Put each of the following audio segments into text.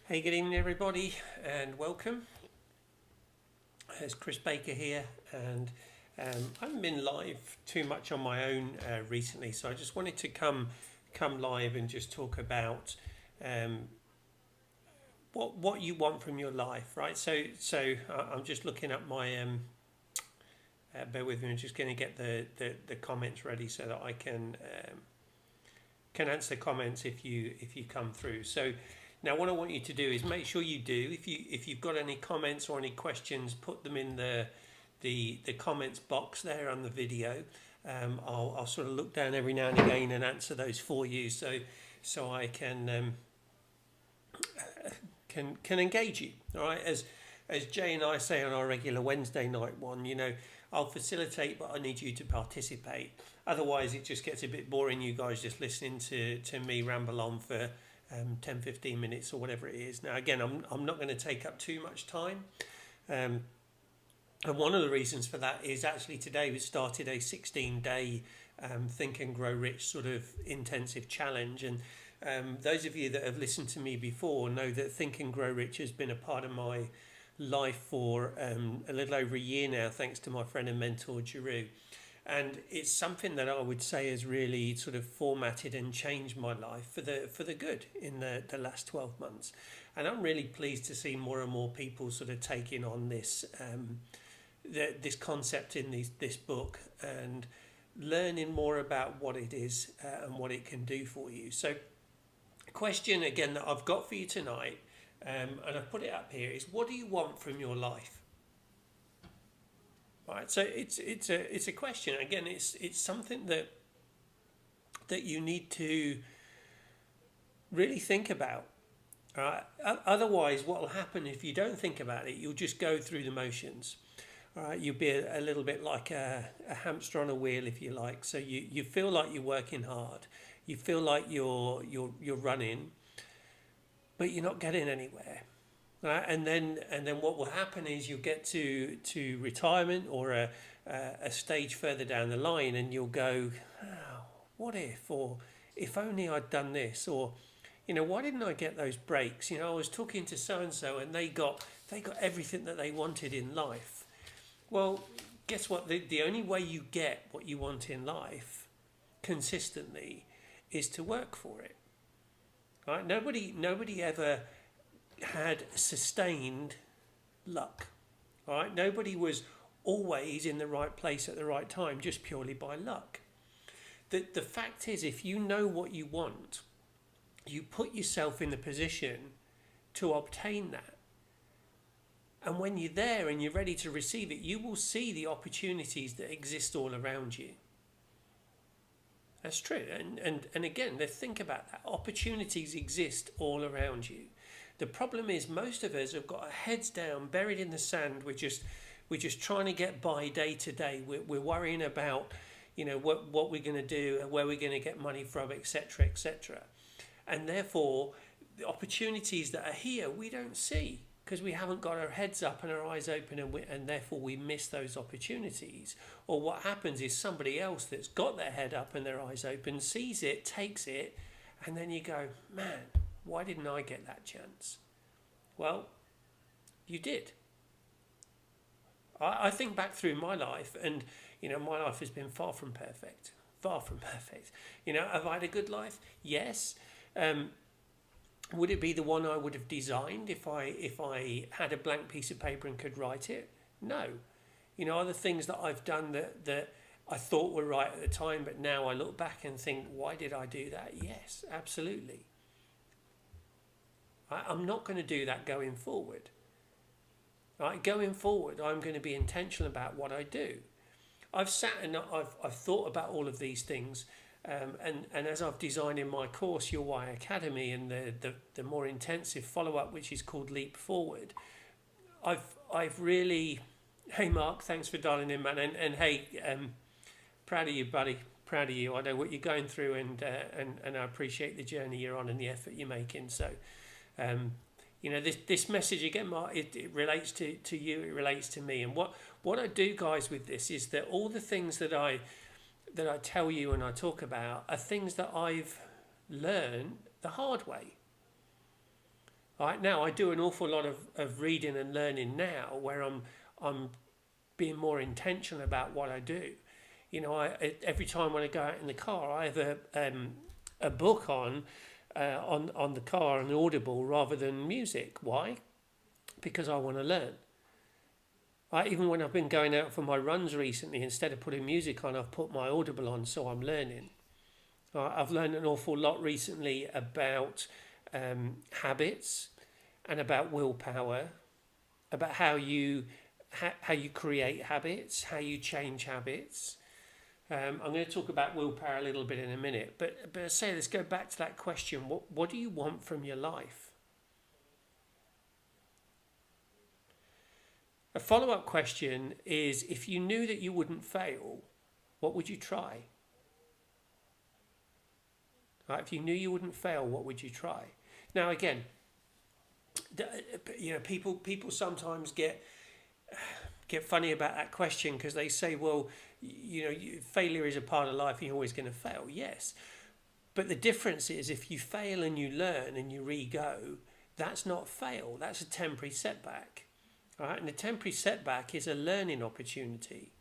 Hey, good evening, everybody, and welcome. It's Chris Baker here, and I haven't been live too much on my own recently, so I just wanted to come live and just talk about um, what you want from your life, right? I'm just looking at my bear with me. I'm just going to get the comments ready so that I can answer comments if you come through. So now what I want you to do is make sure you do. If you've got any comments or any questions, put them in the comments box there on the video. I'll sort of look down every now and again and answer those for you, so I can engage you. All right, as Jay and I say on our regular Wednesday night one, I'll facilitate, but I need you to participate. Otherwise, it just gets a bit boring. You guys just listening to me ramble on for 10, 15 minutes or whatever it is. Now, again, I'm not going to take up too much time. Um, and one of the reasons for that is actually today we started a 16-day Think and Grow Rich sort of intensive challenge. And those of you that have listened to me before know that Think and Grow Rich has been a part of my life for a little over a year now, thanks to my friend and mentor, Giroux. And it's something that I would say has really sort of formatted and changed my life for the good in the last 12 months. And I'm really pleased to see more and more people sort of taking on this concept in this book and learning more about what it is and what it can do for you. So, question again that I've got for you tonight, and I've put it up here, is what do you want from your life? Right, so it's a question. Again, it's something that you need to really think about. Right? Otherwise, what will happen if you don't think about it? You'll just go through the motions. All right, you'll be a little bit like a hamster on a wheel, if you like. So you feel like you're working hard, you feel like you're running, but you're not getting anywhere. Right? And then what will happen is you'll get to retirement or a stage further down the line, and you'll go, oh, what if, or if only I'd done this, or why didn't I get those breaks? I was talking to so and so, and they got everything that they wanted in life. Well, guess what? The only way you get what you want in life consistently is to work for it. Right? Nobody ever had sustained luck. All right? Nobody was always in the right place at the right time just purely by luck. The fact is, if you know what you want, you put yourself in the position to obtain that. And when you're there and you're ready to receive it, you will see the opportunities that exist all around you. That's true. And again, think about that. Opportunities exist all around you. The problem is most of us have got our heads down, buried in the sand. We're just trying to get by day to day. We're worrying about, what we're going to do and where we're going to get money from, etc., etc. And therefore, the opportunities that are here, we don't see because we haven't got our heads up and our eyes open, and therefore we miss those opportunities. Or what happens is somebody else that's got their head up and their eyes open sees it, takes it, and then you go, man, why didn't I get that chance? Well, you did. I think back through my life, and my life has been far from perfect. Far from perfect. Have I had a good life? Yes. Would it be the one I would have designed if I had a blank piece of paper and could write it? No. Are the things that I've done that I thought were right at the time, but now I look back and think, why did I do that? Yes, absolutely. I'm not going to do that going forward. Right, going forward, I'm going to be intentional about what I do. I've sat and I've thought about all of these things. And as I've designed in my course, Your Why Academy, and the more intensive follow-up, which is called Leap Forward, I've really, hey Mark, thanks for dialing in, man, and hey, proud of you, buddy, proud of you. I know what you're going through, and I appreciate the journey you're on and the effort you're making. So, this message again, Mark, it relates to you, it relates to me, and what I do, guys, with this is that all the things that I tell you and I talk about are things that I've learned the hard way. Right now, I do an awful lot of reading and learning now, where I'm being more intentional about what I do. You know, every time when I go out in the car, I have a book on the car, an Audible rather than music. Why? Because I want to learn. Even when I've been going out for my runs recently, instead of putting music on, I've put my Audible on, so I'm learning. I've learned an awful lot recently about habits and about willpower, about how you create habits, how you change habits. I'm going to talk about willpower a little bit in a minute, but I say let's go back to that question: what do you want from your life? A follow-up question is: if you knew that you wouldn't fail, what would you try? Right? If you knew you wouldn't fail, what would you try? Now, again, you know, people sometimes get funny about that question because they say, well, you know, failure is a part of life and you're always going to fail. Yes. But the difference is if you fail and you learn and you re-go, that's not fail. That's a temporary setback. All right? And a temporary setback is a learning opportunity.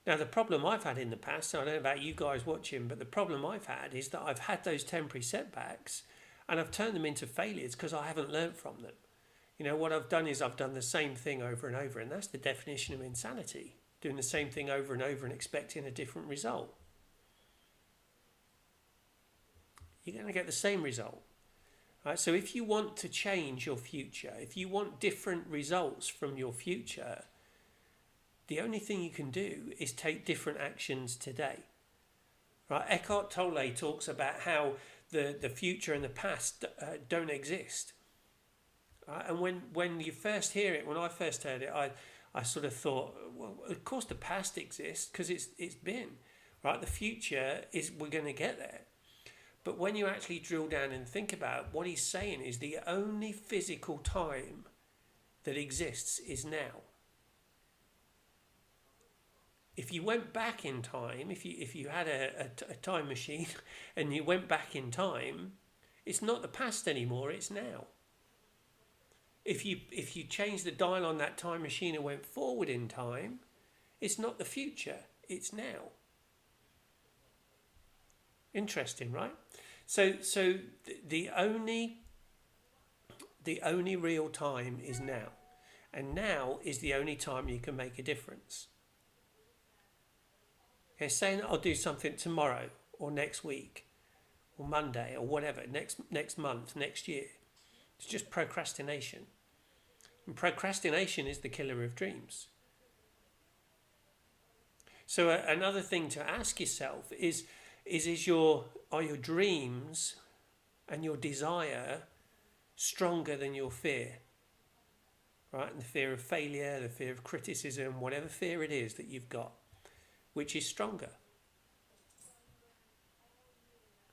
Now, the problem I've had in the past, so I don't know about you guys watching, but the problem I've had is that I've had those temporary setbacks and I've turned them into failures because I haven't learned from them. You know, what I've done is I've done the same thing over and over, and that's the definition of insanity, doing the same thing over and over and expecting a different result. You're going to get the same result. Right? So if you want to change your future, if you want different results from your future, the only thing you can do is take different actions today. Right? Eckhart Tolle talks about how the future and the past don't exist. And when you first hear it, when I first heard it, I sort of thought, well, of course the past exists because it's been. Right? The future is we're going to get there. But when you actually drill down and think about it, what he's saying is the only physical time that exists is now. If you went back in time, if you had a time machine and you went back in time, it's not the past anymore, it's now. If you change the dial on that time machine and went forward in time, it's not the future, it's now. Interesting, right? So the only real time is now, and now is the only time you can make a difference. Okay, saying that I'll do something tomorrow or next week or Monday or whatever, next month, next year, it's just procrastination. And procrastination is the killer of dreams. So another thing to ask yourself is are your dreams and your desire stronger than your fear? Right? And the fear of failure, the fear of criticism, whatever fear it is that you've got, which is stronger?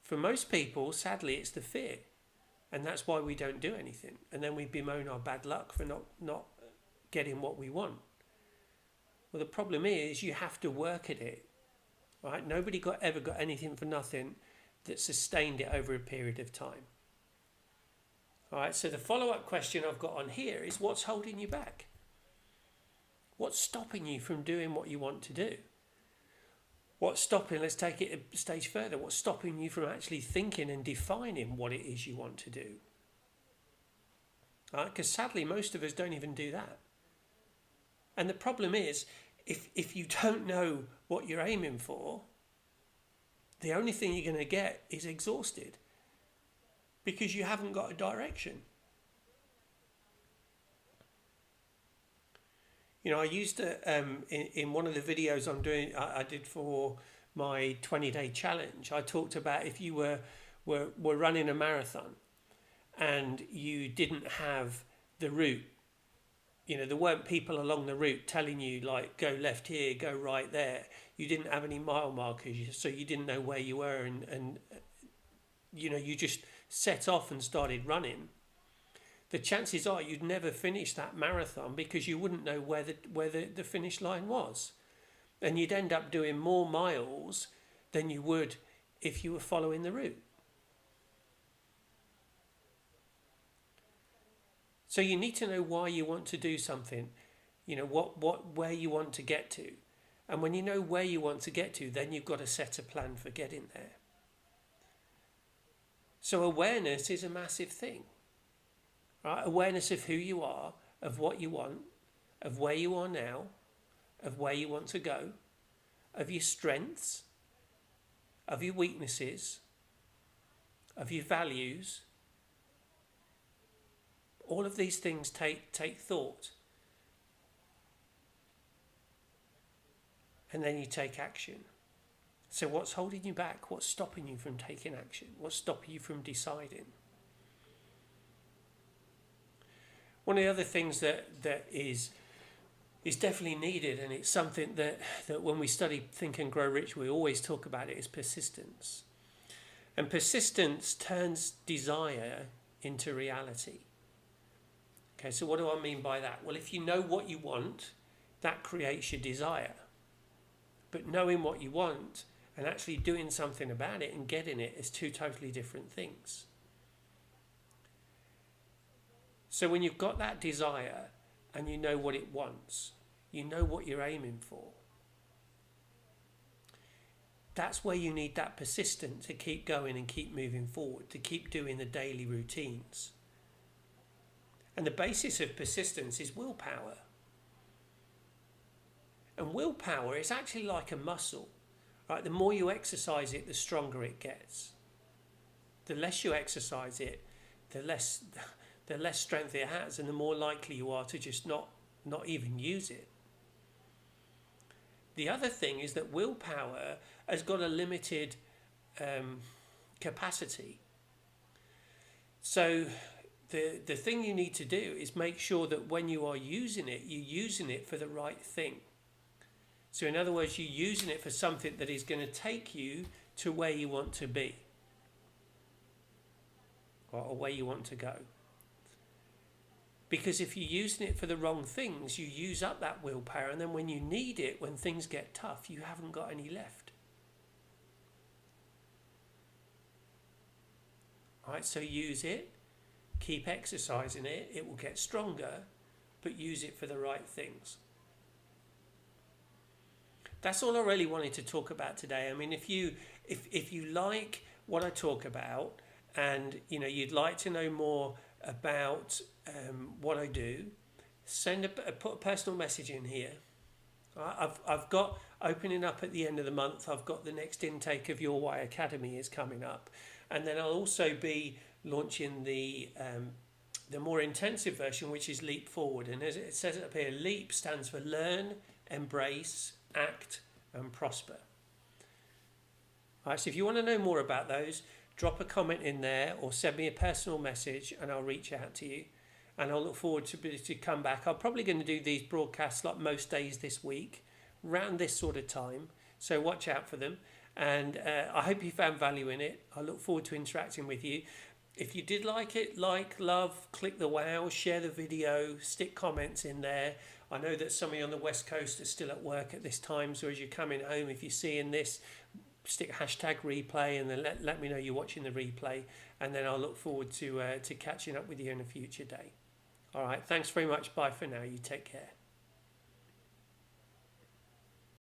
For most people, sadly, it's the fear. And that's why we don't do anything. And then we bemoan our bad luck for not getting what we want. Well, the problem is you have to work at it. Right? Nobody ever got anything for nothing that sustained it over a period of time. All right, so the follow-up question I've got on here is what's holding you back? What's stopping you from doing what you want to do? What's stopping, let's take it a stage further, what's stopping you from actually thinking and defining what it is you want to do? Because sadly, most of us don't even do that. And the problem is, if you don't know what you're aiming for, the only thing you're going to get is exhausted because you haven't got a direction. You know, I used to, in one of the videos I did for my 20-day challenge, I talked about if you were running a marathon and you didn't have the route, you know, there weren't people along the route telling you like, go left here, go right there. You didn't have any mile markers, so you didn't know where you were and you know, you just set off and started running. The chances are you'd never finish that marathon because you wouldn't know where the finish line was. And you'd end up doing more miles than you would if you were following the route. So you need to know why you want to do something, you know, where you want to get to. And when you know where you want to get to, then you've got to set a plan for getting there. So awareness is a massive thing, right? Awareness of who you are, of what you want, of where you are now, of where you want to go, of your strengths, of your weaknesses, of your values. All of these things take thought. And then you take action. So what's holding you back? What's stopping you from taking action? What's stopping you from deciding? One of the other things that is definitely needed, and it's something that when we study Think and Grow Rich, we always talk about it, is persistence. And persistence turns desire into reality. Okay, so what do I mean by that? Well, if you know what you want, that creates your desire. But knowing what you want and actually doing something about it and getting it is two totally different things. So when you've got that desire and you know what it wants, you know what you're aiming for, that's where you need that persistence to keep going and keep moving forward, to keep doing the daily routines. And the basis of persistence is willpower. And willpower is actually like a muscle, right? The more you exercise it, the stronger it gets. The less you exercise it, the less strength it has, and the more likely you are to just not even use it. The other thing is that willpower has got a limited capacity. So the thing you need to do is make sure that when you are using it, you're using it for the right thing. So in other words, you're using it for something that is going to take you to where you want to be, or where you want to go. Because if you're using it for the wrong things, you use up that willpower, and then when you need it, when things get tough, you haven't got any left. All right, so use it, keep exercising it, it will get stronger, but use it for the right things. That's all I really wanted to talk about today. I mean, if you like what I talk about, and you know you'd like to know more about what I do, put a personal message in here. I've got opening up at the end of the month. I've got the next intake of Your Why Academy is coming up, and then I'll also be launching the more intensive version, which is Leap Forward. And as it says up here, LEAP stands for Learn, Embrace, Act and Prosper. All right, so if you want to know more about those, drop a comment in there or send me a personal message and I'll reach out to you. And I'll look forward to come back. I'm probably going to do these broadcasts like most days this week, around this sort of time. So watch out for them. And I hope you found value in it. I look forward to interacting with you. If you did like it, like, love, click the wow, share the video, stick comments in there. I know that some of you on the West Coast are still at work at this time, so as you're coming home, if you're seeing this, stick hashtag replay and then let me know you're watching the replay, and then I'll look forward to catching up with you in a future day. All right, thanks very much. Bye for now. You take care.